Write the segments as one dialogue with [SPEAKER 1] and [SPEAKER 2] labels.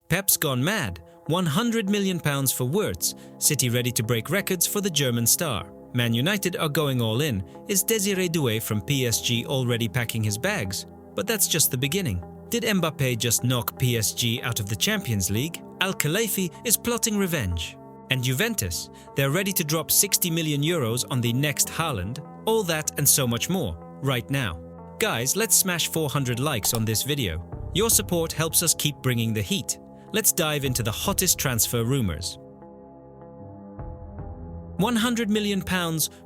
[SPEAKER 1] Pep's gone mad. £100 million for Wirtz. City ready to break records for the German star. Man United are going all in. Is Désiré Doué from PSG already packing his bags? But that's just the beginning. Did Mbappé just knock PSG out of the Champions League? Al-Khelaifi is plotting revenge. And Juventus, they're ready to drop €60 million on the next Haaland. All that and so much more, right now. Guys, let's smash 400 likes on this video. Your support helps us keep bringing the heat. Let's dive into the hottest transfer rumours. £100 million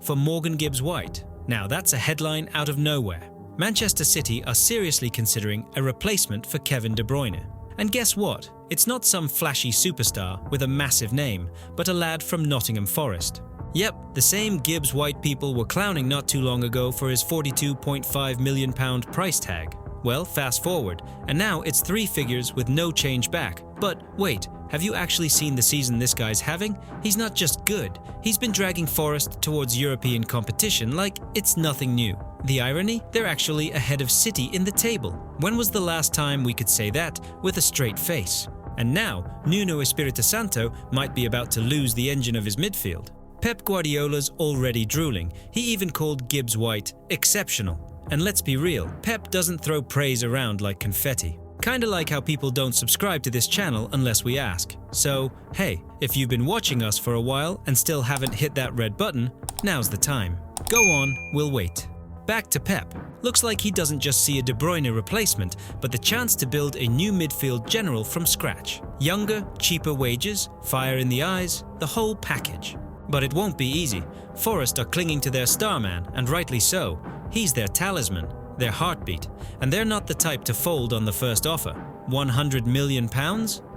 [SPEAKER 1] for Morgan Gibbs-White. Now that's a headline out of nowhere. Manchester City are seriously considering a replacement for Kevin De Bruyne. And guess what? It's not some flashy superstar with a massive name, but a lad from Nottingham Forest. Yep, the same Gibbs-White people were clowning not too long ago for his £42.5 million price tag. Well, fast forward, and now it's 3 figures with no change back. But wait, have you actually seen the season this guy's having? He's not just good, he's been dragging Forest towards European competition like it's nothing new. The irony? They're actually ahead of City in the table. When was the last time we could say that with a straight face? And now, Nuno Espirito Santo might be about to lose the engine of his midfield. Pep Guardiola's already drooling. He even called Gibbs-White exceptional. And let's be real, Pep doesn't throw praise around like confetti. Kinda like how people don't subscribe to this channel unless we ask. So, hey, if you've been watching us for a while and still haven't hit that red button, now's the time. Go on, we'll wait. Back to Pep. Looks like he doesn't just see a De Bruyne replacement, but the chance to build a new midfield general from scratch. Younger, cheaper wages, fire in the eyes, the whole package. But it won't be easy. Forest are clinging to their star man, and rightly so. He's their talisman, their heartbeat, and they're not the type to fold on the first offer. £100 million?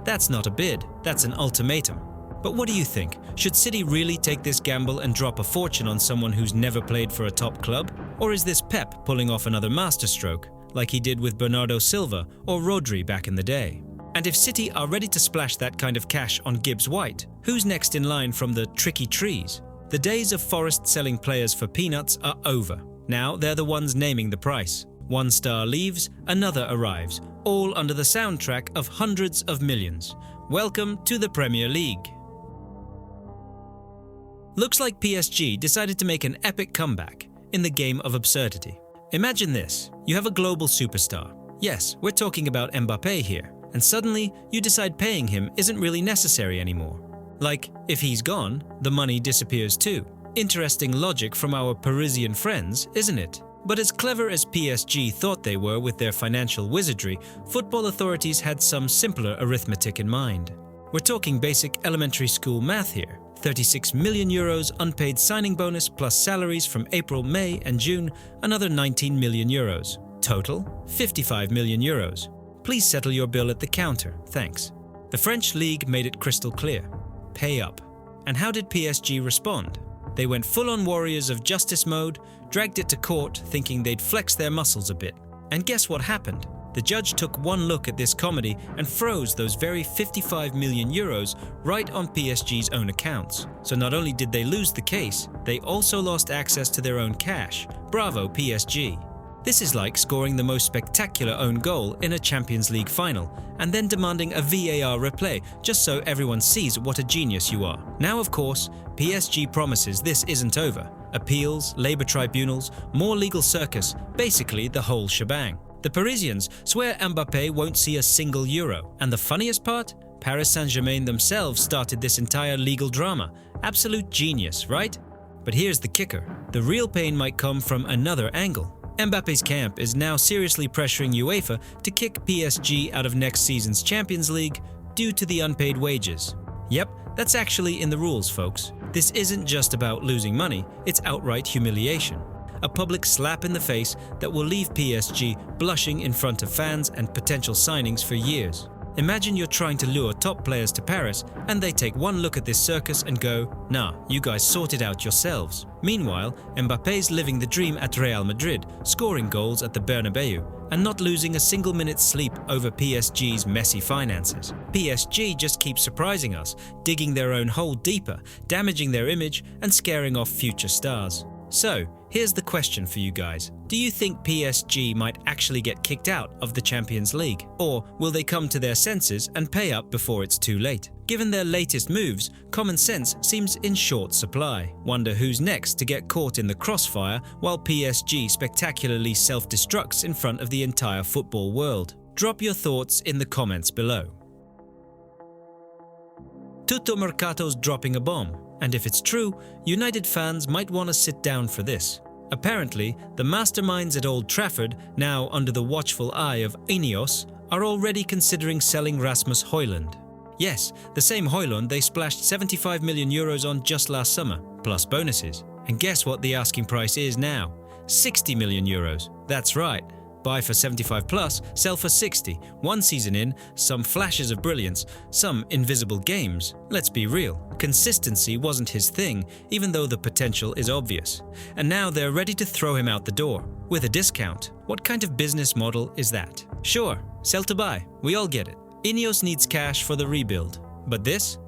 [SPEAKER 1] That's not a bid, that's an ultimatum. But what do you think? Should City really take this gamble and drop a fortune on someone who's never played for a top club? Or is this Pep pulling off another masterstroke, like he did with Bernardo Silva or Rodri back in the day? And if City are ready to splash that kind of cash on Gibbs-White, who's next in line from the tricky trees? The days of Forest selling players for peanuts are over. Now they're the ones naming the price. One star leaves, another arrives, all under the soundtrack of hundreds of millions. Welcome to the Premier League. Looks like PSG decided to make an epic comeback in the game of absurdity. Imagine this, you have a global superstar. Yes, we're talking about Mbappé here. And suddenly, you decide paying him isn't really necessary anymore. Like, if he's gone, the money disappears too. Interesting logic from our Parisian friends, isn't it? But as clever as PSG thought they were with their financial wizardry, football authorities had some simpler arithmetic in mind. We're talking basic elementary school math here. €36 million unpaid signing bonus plus salaries from April, May and June, another €19 million. Total, €55 million. Please settle your bill at the counter, thanks. The French league made it crystal clear. Pay up. And how did PSG respond? They went full-on warriors of justice mode, dragged it to court thinking they'd flex their muscles a bit. And guess what happened? The judge took one look at this comedy and froze those very €55 million right on PSG's own accounts. So not only did they lose the case, they also lost access to their own cash. Bravo PSG. This is like scoring the most spectacular own goal in a Champions League final and then demanding a VAR replay just so everyone sees what a genius you are. Now, of course, PSG promises this isn't over. Appeals, labour tribunals, more legal circus, basically the whole shebang. The Parisians swear Mbappé won't see a single euro. And the funniest part? Paris Saint-Germain themselves started this entire legal drama. Absolute genius, right? But here's the kicker. The real pain might come from another angle. Mbappe's camp is now seriously pressuring UEFA to kick PSG out of next season's Champions League due to the unpaid wages. Yep, that's actually in the rules, folks. This isn't just about losing money, it's outright humiliation. A public slap in the face that will leave PSG blushing in front of fans and potential signings for years. Imagine you're trying to lure top players to Paris and they take one look at this circus and go, nah, you guys sort it out yourselves. Meanwhile, Mbappe's living the dream at Real Madrid, scoring goals at the Bernabeu and not losing a single minute's sleep over PSG's messy finances. PSG just keeps surprising us, digging their own hole deeper, damaging their image and scaring off future stars. So, Here's the question for you guys. Do you think PSG might actually get kicked out of the Champions League? Or will they come to their senses and pay up before it's too late? Given their latest moves, common sense seems in short supply. Wonder who's next to get caught in the crossfire while PSG spectacularly self-destructs in front of the entire football world. Drop your thoughts in the comments below. Tutto Mercato's dropping a bomb, and if it's true, United fans might want to sit down for this. Apparently, the masterminds at Old Trafford, now under the watchful eye of Ineos, are already considering selling Rasmus Haaland. Yes, the same Haaland they splashed 75 million euros on just last summer, plus bonuses. And guess what the asking price is now? 60 million euros. That's right. Buy for 75 plus, sell for 60. 1 season in, some flashes of brilliance, some invisible games. Let's be real, consistency wasn't his thing, even though the potential is obvious. And now they're ready to throw him out the door, with a discount. What kind of business model is that? Sure, sell to buy, we all get it. Ineos needs cash for the rebuild. But this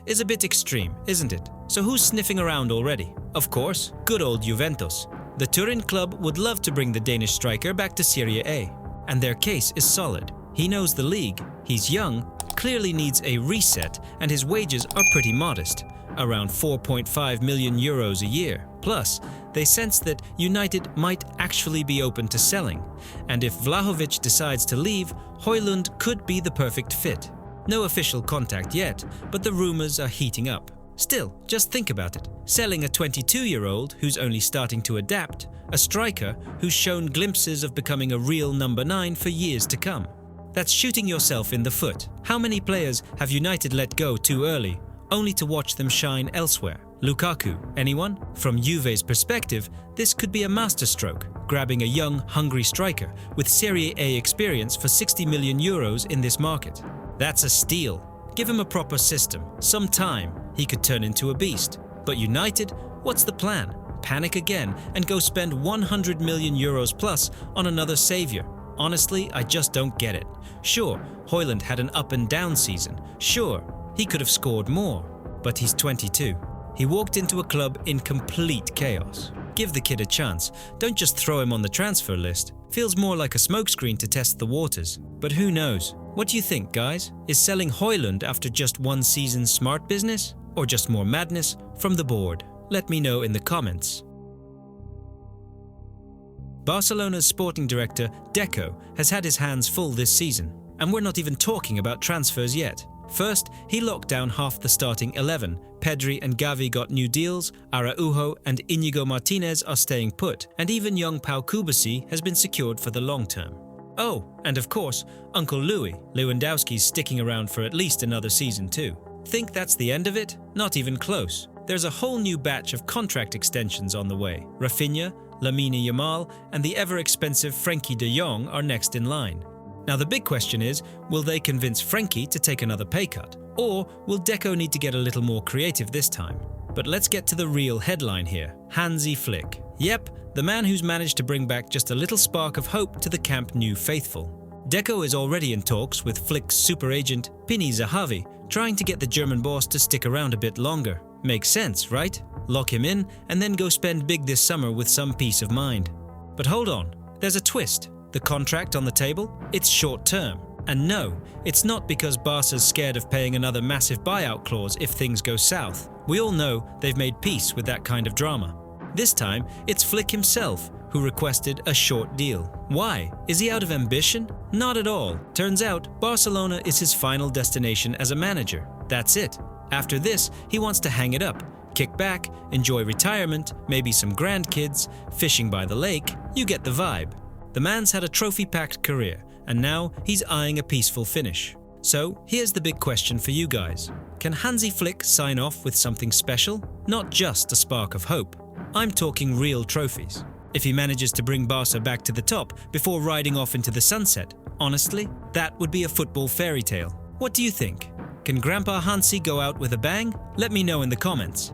[SPEAKER 1] is a bit extreme, isn't it? So who's sniffing around already? Of course, good old Juventus. The Turin club would love to bring the Danish striker back to Serie A, and their case is solid. He knows the league, he's young, clearly needs a reset, and his wages are pretty modest, around 4.5 million euros a year. Plus, they sense that United might actually be open to selling, and if Vlahovic decides to leave, Haaland could be the perfect fit. No official contact yet, but the rumours are heating up. Still, just think about it. Selling a 22-year-old who's only starting to adapt, a striker who's shown glimpses of becoming a real number 9 for years to come. That's shooting yourself in the foot. How many players have United let go too early, only to watch them shine elsewhere? Lukaku, anyone? From Juve's perspective, this could be a masterstroke, grabbing a young, hungry striker with Serie A experience for 60 million euros in this market. That's a steal. Give him a proper system, some time, he could turn into a beast. But United, what's the plan? Panic again and go spend 100 million euros plus on another savior? Honestly, I just don't get it. Sure, Haaland had an up and down season. Sure, he could have scored more. But he's 22. He walked into a club in complete chaos. Give the kid a chance. Don't just throw him on the transfer list. Feels more like a smokescreen to test the waters. But who knows? What do you think, guys? Is selling Haaland after just 1 season smart business? Or just more madness from the board? Let me know in the comments. Barcelona's sporting director, Deco, has had his hands full this season. And we're not even talking about transfers yet. First, he locked down half the starting 11. Pedri and Gavi got new deals, Araujo and Inigo Martinez are staying put, and even young Pau Kubasi has been secured for the long term. Oh, and of course, Uncle Louis, Lewandowski's sticking around for at least another season too. Think that's the end of it? Not even close. There's a whole new batch of contract extensions on the way. Rafinha, Lamine Yamal, and the ever-expensive Frenkie de Jong are next in line. Now the big question is, will they convince Frenkie to take another pay cut? Or will Deco need to get a little more creative this time? But let's get to the real headline here. Hansi Flick. Yep, the man who's managed to bring back just a little spark of hope to the Camp Nou faithful. Deco is already in talks with Flick's super agent, Pini Zahavi, trying to get the German boss to stick around a bit longer. Makes sense, right? Lock him in and then go spend big this summer with some peace of mind. But hold on, there's a twist. The contract on the table? It's short term. And no, it's not because Barca's scared of paying another massive buyout clause if things go south. We all know they've made peace with that kind of drama. This time, it's Flick himself who requested a short deal. Why? Is he out of ambition? Not at all. Turns out, Barcelona is his final destination as a manager. That's it. After this, he wants to hang it up, kick back, enjoy retirement, maybe some grandkids, fishing by the lake. You get the vibe. The man's had a trophy-packed career, and now he's eyeing a peaceful finish. So, here's the big question for you guys. Can Hansi Flick sign off with something special? Not just a spark of hope. I'm talking real trophies. If he manages to bring Barca back to the top before riding off into the sunset, honestly, that would be a football fairy tale. What do you think? Can Grandpa Hansi go out with a bang? Let me know in the comments.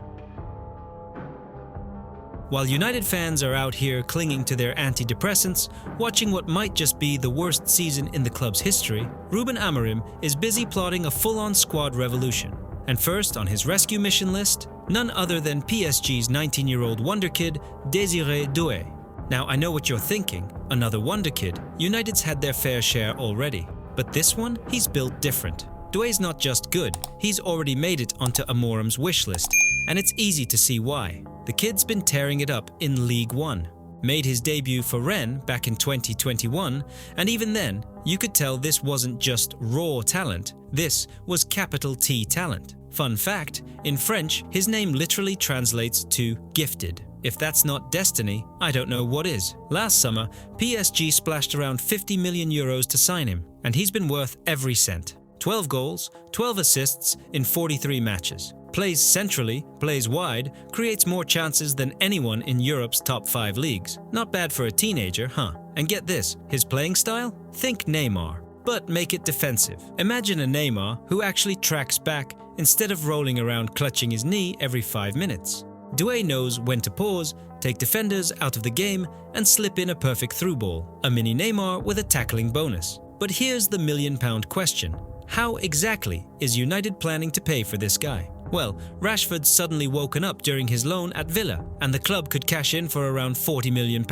[SPEAKER 1] While United fans are out here clinging to their antidepressants, watching what might just be the worst season in the club's history, Ruben Amorim is busy plotting a full-on squad revolution. And first on his rescue mission list, none other than PSG's 19-year-old wonderkid, Désiré Doué. Now I know what you're thinking, another wonderkid. United's had their fair share already. But this one, he's built different. Doué's not just good, he's already made it onto Amorim's wish list, and it's easy to see why. The kid's been tearing it up in League One. Made his debut for Rennes back in 2021, and even then, you could tell this wasn't just raw talent, this was capital T talent. Fun fact, in French, his name literally translates to gifted. If that's not destiny, I don't know what is. Last summer, PSG splashed around 50 million euros to sign him, and he's been worth every cent. 12 goals, 12 assists in 43 matches. Plays centrally, plays wide, creates more chances than anyone in Europe's top 5 leagues. Not bad for a teenager, huh? And get this, his playing style? Think Neymar, but make it defensive. Imagine a Neymar who actually tracks back instead of rolling around clutching his knee every 5 minutes. Doué knows when to pause, take defenders out of the game, and slip in a perfect through ball. A mini Neymar with a tackling bonus. But here's the million-pound question. How exactly is United planning to pay for this guy? Well, Rashford's suddenly woken up during his loan at Villa, and the club could cash in for around £40 million.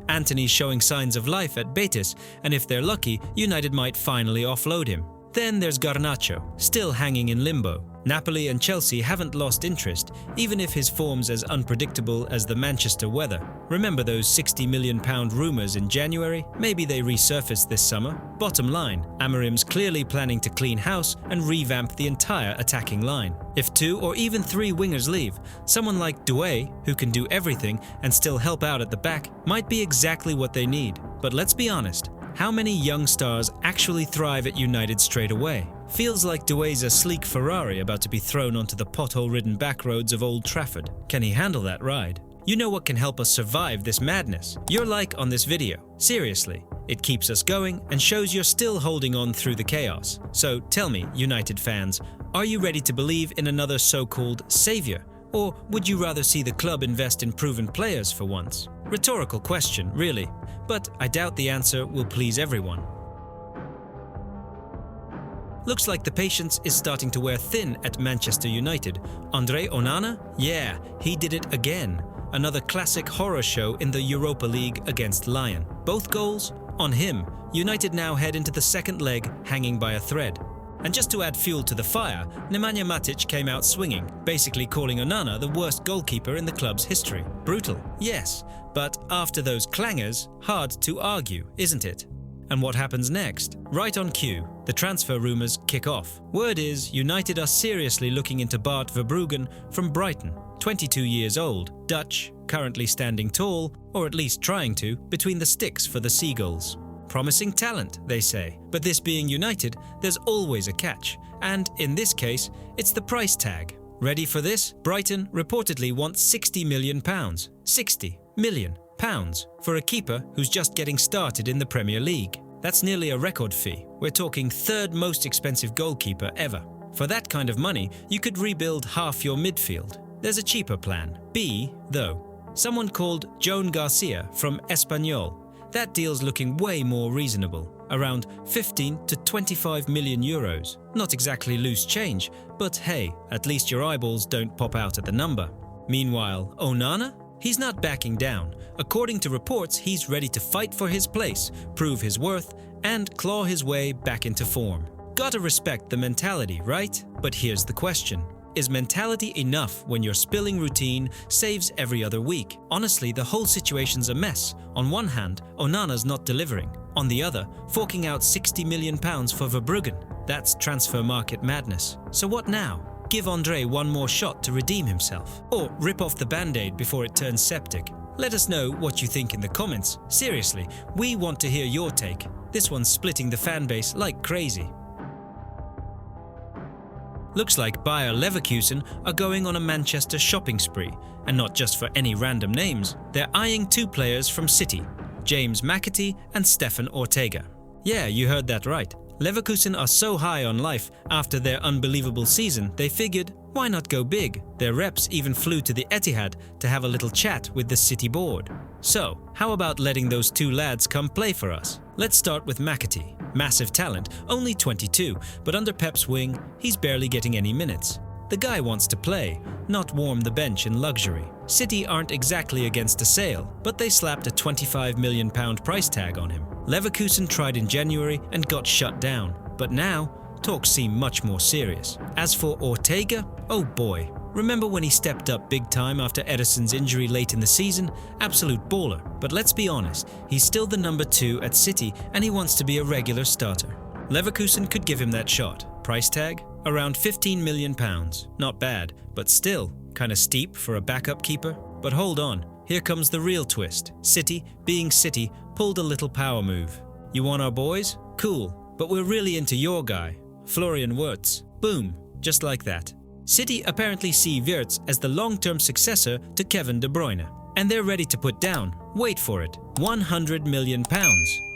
[SPEAKER 1] Antony's showing signs of life at Betis, and if they're lucky, United might finally offload him. Then there's Garnacho, still hanging in limbo. Napoli and Chelsea haven't lost interest, even if his form's as unpredictable as the Manchester weather. Remember those £60 million rumours in January? Maybe they resurfaced this summer. Bottom line, Amorim's clearly planning to clean house and revamp the entire attacking line. If 2 or even 3 wingers leave, someone like Doué, who can do everything and still help out at the back, might be exactly what they need. But let's be honest, how many young stars actually thrive at United straight away? Feels like Doué's a sleek Ferrari about to be thrown onto the pothole-ridden backroads of Old Trafford. Can he handle that ride? You know what can help us survive this madness? Your like on this video. Seriously, it keeps us going and shows you're still holding on through the chaos. So tell me, United fans, are you ready to believe in another so-called savior? Or would you rather see the club invest in proven players for once? Rhetorical question, really, but I doubt the answer will please everyone. Looks like the patience is starting to wear thin at Manchester United. Andre Onana? Yeah, he did it again. Another classic horror show in the Europa League against Lyon. Both goals on him. United now head into the second leg hanging by a thread. And just to add fuel to the fire, Nemanja Matic came out swinging, basically calling Onana the worst goalkeeper in the club's history. Brutal, yes, but after those clangers, hard to argue, isn't it? And what happens next? Right on cue, the transfer rumours kick off. Word is, United are seriously looking into Bart Verbruggen from Brighton, 22 years old, Dutch, currently standing tall, or at least trying to, between the sticks for the Seagulls. Promising talent, they say. But this being United, there's always a catch. And in this case, it's the price tag. Ready for this? Brighton reportedly wants £60 million. £60 million for a keeper who's just getting started in the Premier League. That's nearly a record fee. We're talking third most expensive goalkeeper ever. For that kind of money, you could rebuild half your midfield. There's a cheaper plan. B, though. Someone called Joan Garcia from Espanyol. That deal's looking way more reasonable, around 15 to 25 million euros. Not exactly loose change, but hey, at least your eyeballs don't pop out at the number. Meanwhile, Onana? He's not backing down. According to reports, he's ready to fight for his place, prove his worth, and claw his way back into form. Gotta respect the mentality, right? But here's the question. Is mentality enough when your spilling routine saves every other week? Honestly, the whole situation's a mess. On one hand, Onana's not delivering. On the other, forking out £60 million for Verbruggen. That's transfer market madness. So what now? Give Andre one more shot to redeem himself? Or rip off the band-aid before it turns septic? Let us know what you think in the comments. Seriously, we want to hear your take. This one's splitting the fanbase like crazy. Looks like Bayer Leverkusen are going on a Manchester shopping spree, and not just for any random names. They're eyeing 2 players from City, James McAtee and Stefan Ortega. Yeah, you heard that right. Leverkusen are so high on life after their unbelievable season, they figured, why not go big? Their reps even flew to the Etihad to have a little chat with the City board. So, how about letting those 2 lads come play for us? Let's start with McAtee. Massive talent, only 22, but under Pep's wing, he's barely getting any minutes. The guy wants to play, not warm the bench in luxury. City aren't exactly against a sale, but they slapped a £25 million price tag on him. Leverkusen tried in January and got shut down, but now talks seem much more serious. As for Ortega, oh boy. Remember when he stepped up big time after Ederson's injury late in the season? Absolute baller. But let's be honest, he's still the number 2 at City and he wants to be a regular starter. Leverkusen could give him that shot. Price tag? Around £15 million. Not bad, but still kinda steep for a backup keeper. But hold on, here comes the real twist. City, being City, pulled a little power move. You want our boys? Cool, but we're really into your guy, Florian Wirtz. Boom, just like that. City apparently see Wirtz as the long-term successor to Kevin De Bruyne. And they're ready to put down, wait for it, £100 million.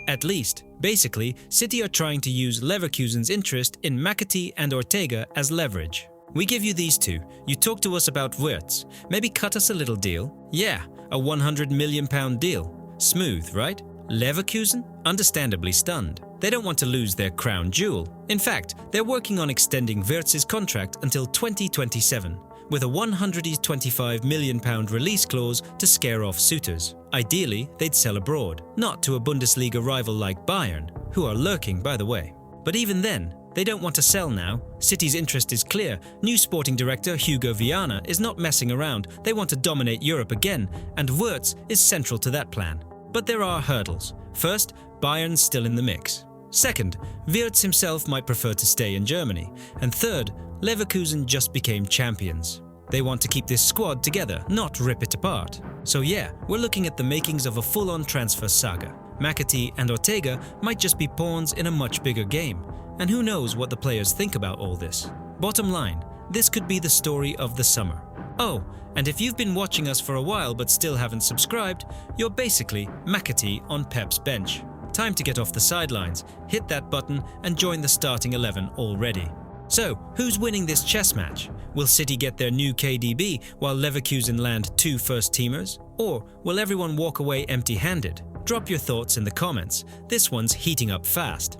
[SPEAKER 1] At least. Basically, City are trying to use Leverkusen's interest in McAtee and Ortega as leverage. We give you these two, you talk to us about Wirtz, maybe cut us a little deal? Yeah, a £100 million deal. Smooth, right? Leverkusen? Understandably stunned. They don't want to lose their crown jewel. In fact, they're working on extending Wirtz's contract until 2027, with a £125 million release clause to scare off suitors. Ideally, they'd sell abroad, not to a Bundesliga rival like Bayern, who are lurking by the way. But even then, they don't want to sell now. City's interest is clear. New sporting director Hugo Viana is not messing around. They want to dominate Europe again, and Wirtz is central to that plan. But there are hurdles. First, Bayern's still in the mix. Second, Wirtz himself might prefer to stay in Germany. And third, Leverkusen just became champions. They want to keep this squad together, not rip it apart. So yeah, we're looking at the makings of a full-on transfer saga. McAtee and Ortega might just be pawns in a much bigger game. And who knows what the players think about all this. Bottom line, this could be the story of the summer. Oh, and if you've been watching us for a while but still haven't subscribed, you're basically McAtee on Pep's bench. Time to get off the sidelines, hit that button and join the starting 11 already. So, who's winning this chess match? Will City get their new KDB while Leverkusen land 2 first-teamers? Or will everyone walk away empty-handed? Drop your thoughts in the comments. This one's heating up fast.